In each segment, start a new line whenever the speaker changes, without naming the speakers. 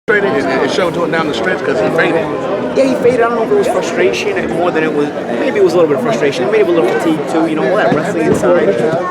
It showed to it down the stretch because he faded.
Yeah, he faded. I don't know if it was frustration more than it was. Maybe it was a little bit of frustration. Maybe a little fatigue too. You know, all that wrestling inside.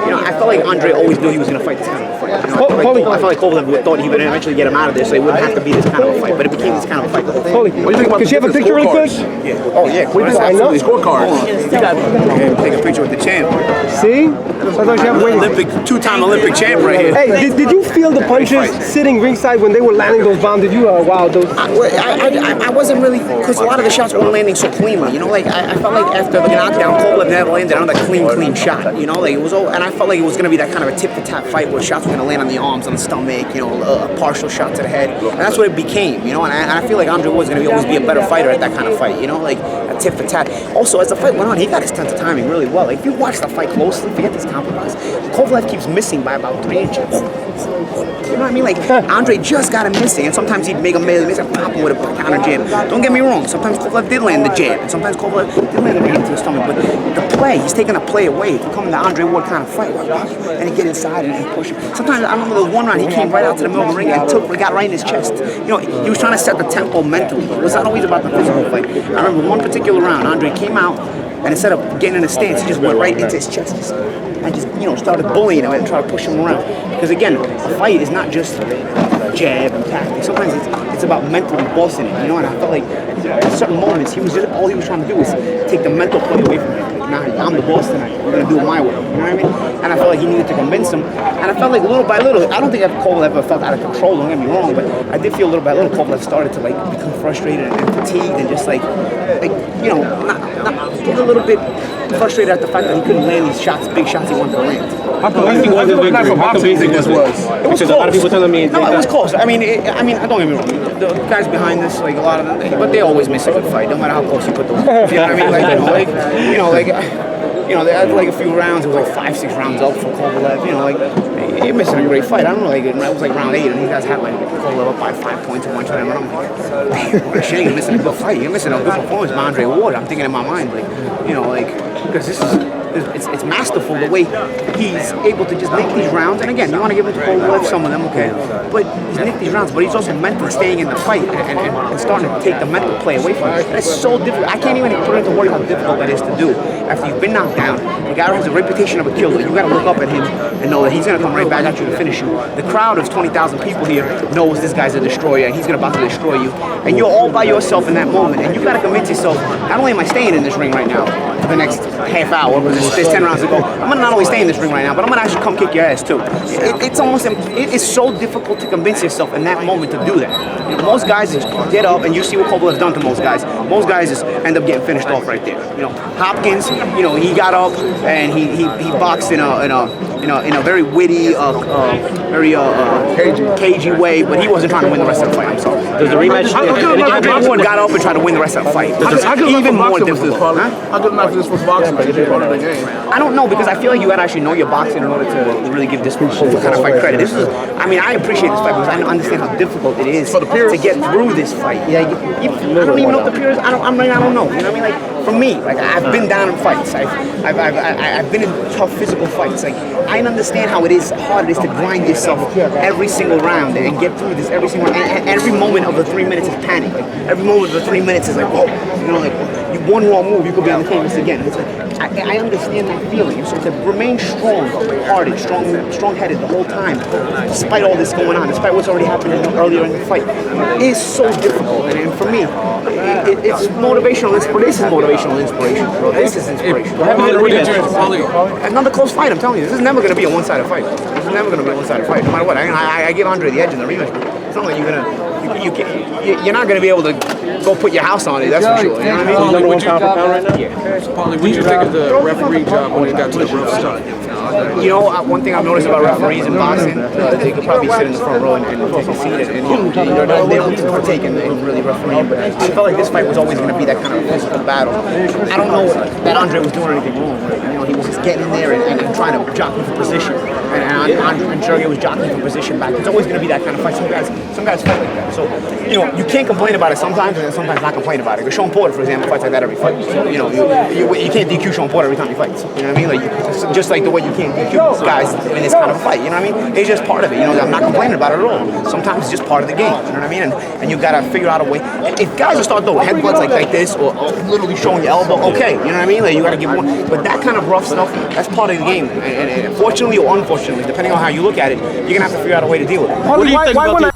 You know, I felt like Andre always knew he was going to fight this kind of a fight. You know, I felt like Kovalev thought he would eventually get him out of there, so it wouldn't have to be this kind of a fight. But it became this kind of a fight.
Paulie, could you have a picture really quick?
Yeah. Oh yeah. What do you think? I know the scorecard. You got to take a picture with the champ.
See? So I thought you have
Olympic, two-time Olympic champ right here.
Hey, did you feel the punches sitting ringside when they were landing those bombs? Did you? Wow, those.
I wasn't really, because a lot of the shots weren't landing so cleanly. You know, like I felt like after the knockdown, Kovalev never landed on that clean shot. You know, like it was, and I felt like it was going to be that kind of a tip-to-tap fight where shots were going to land on the arms, on the stomach. You know, a partial shot to the head, and that's what it became. You know, and I feel like Andre was going to always be a better fighter at that kind of fight. You know, like a tip-for-tat. Also, as the fight went on, he got his sense of timing really well. Like if you watch the fight closely, forget this compromise. Kovalev keeps missing by about 3 inches. You know what I mean? Like Andre just got him missing, and sometimes he'd make a miss and pop him with a counter jab. Don't get me wrong. Sometimes Kovalev did land the jab, and sometimes Kovalev did land the jab into the stomach. But the play, he's taking the play away. Coming to Andre Ward kind of fight, and he get inside and push him. Sometimes I remember the one round he came right out to the middle of the ring and got right in his chest. You know, he was trying to set the tempo mentally. It was not always about the physical fight. I remember one particular round, Andre came out, and instead of getting in a stance, he just went right into his chest. And just, you know, started bullying him and tried to push him around. Because again, a fight is not just jab and tactics. Sometimes it's about mentally bossing it, you know. And I felt like at certain moments, all he was trying to do was take the mental play away from him. Like, nah, I'm the boss tonight. We're gonna do it my way. You know what I mean? And I felt like he needed to convince him. And I felt like little by little, I don't think Kovalev ever felt out of control. Don't get me wrong, but I did feel little by little Kovalev started to like become frustrated and fatigued and just like you know, not get a little bit frustrated at the fact that he couldn't land these shots, big shots he wanted to land.
How amazing this was?
It was close. A lot of people telling me no, it was close. I mean, don't get me wrong. The guys behind this, like a lot of them, but they always miss a good fight, no matter how close you put them. You know what I mean? They had like a few rounds. It was like 5-6 rounds up for Kovalev. You know, like you're missing a great fight. I don't know, like it was like round 8, and these guys had like Kovalev up by 5 points at one time. And I'm like, what a shame, you're missing a good fight. You're missing a good performance by Andre Ward. I'm thinking in my mind, like, you know, like because this is. It's masterful the way he's able to just make these rounds. And again, you want to give him to Kovalev, some of them, okay? But he's nicked these rounds, but he's also mentally staying in the fight and starting to take the mental play away from him. That's so difficult. I can't even put into words how difficult that is to do. After you've been knocked down, the guy who has a reputation of a killer, you got to look up at him and know that he's going to come right back at you to finish you. The crowd of 20,000 people here knows this guy's a destroyer and he's about to destroy you. And you're all by yourself in that moment. And you got to convince yourself, not only am I staying in this ring right now for the next half hour, there's 10 rounds to go, I'm going to not only stay in this ring right now, but I'm going to actually come kick your ass too. It's so difficult to convince yourself in that moment to do that. You know, most guys just get up, and you see what Kovalev's done to most guys. Most guys just end up getting finished off right there. You know, Hopkins, you know, he got up and he boxed in a very witty, very cagey way, but he wasn't trying to win the rest of the fight. I'm sorry.
There's a rematch.
Everyone got up and tried to win the rest of the fight. Even more difficult.
How good enough is this for boxing?
I don't know, because I feel like you got to actually know your boxing in order to really give this kind of fight credit. This is, I mean, I appreciate this fight because I understand how difficult it is to get through this fight. Yeah, I don't even know if the peers. I don't know. You know what I mean? Like for me, like I've been down in fights. I've been in tough physical fights. Like I understand how hard it is to grind yourself every single round and get through this every single round. And every moment of the 3 minutes is panic. Like every moment of the 3 minutes is like, whoa, you know, like you one wrong move, you could be on the canvas again. It's like I understand that feeling. So to remain strong-hearted, strong-headed the whole time, despite all this going on, despite what's already happened earlier in the fight, is so difficult. And for me, it's motivational inspiration. This is motivational inspiration. This is inspiration. Another close fight, I'm telling you. This is never going to be a one-sided fight. This is never going to be a one-sided fight, no matter what. I give Andre the edge in the rematch. It's not like you're not going to be able to go put your house on it, that's for sure. You know what I mean?
Paulie, what do you think of the referee job when it got to the rough start?
You know, one thing I've noticed about referees in boxing, they could probably sit in the front row and take a seat and they're able to partake in really refereeing. But I felt like this fight was always going to be that kind of physical battle. I don't know that Andre was doing anything wrong. You know, he was just getting in there and trying to jockey for position. and Sergey was jockeying for position back. It's always going to be that kind of fight. Some guys fight like that. So, you know, you can't complain about it sometimes, and sometimes not complain about it. Because Sean Porter, for example, fights like that every fight. So, you know, you can't DQ Sean Porter every time he fights. You know what I mean? Like, just like the way you can't DQ guys in this kind of fight. You know what I mean? It's just part of it. You know, I'm not complaining about it at all. Sometimes it's just part of the game. You know what I mean? And you got to figure out a way. If guys will start throwing headbutts like this, or literally showing your elbow, okay, you know what I mean? Like, you got to give one. But that kind of rough stuff, that's part of the game. And fortunately or unfortunately, depending on how you look at it, you're gonna have to figure out a way to deal with it.
Paulie, why when I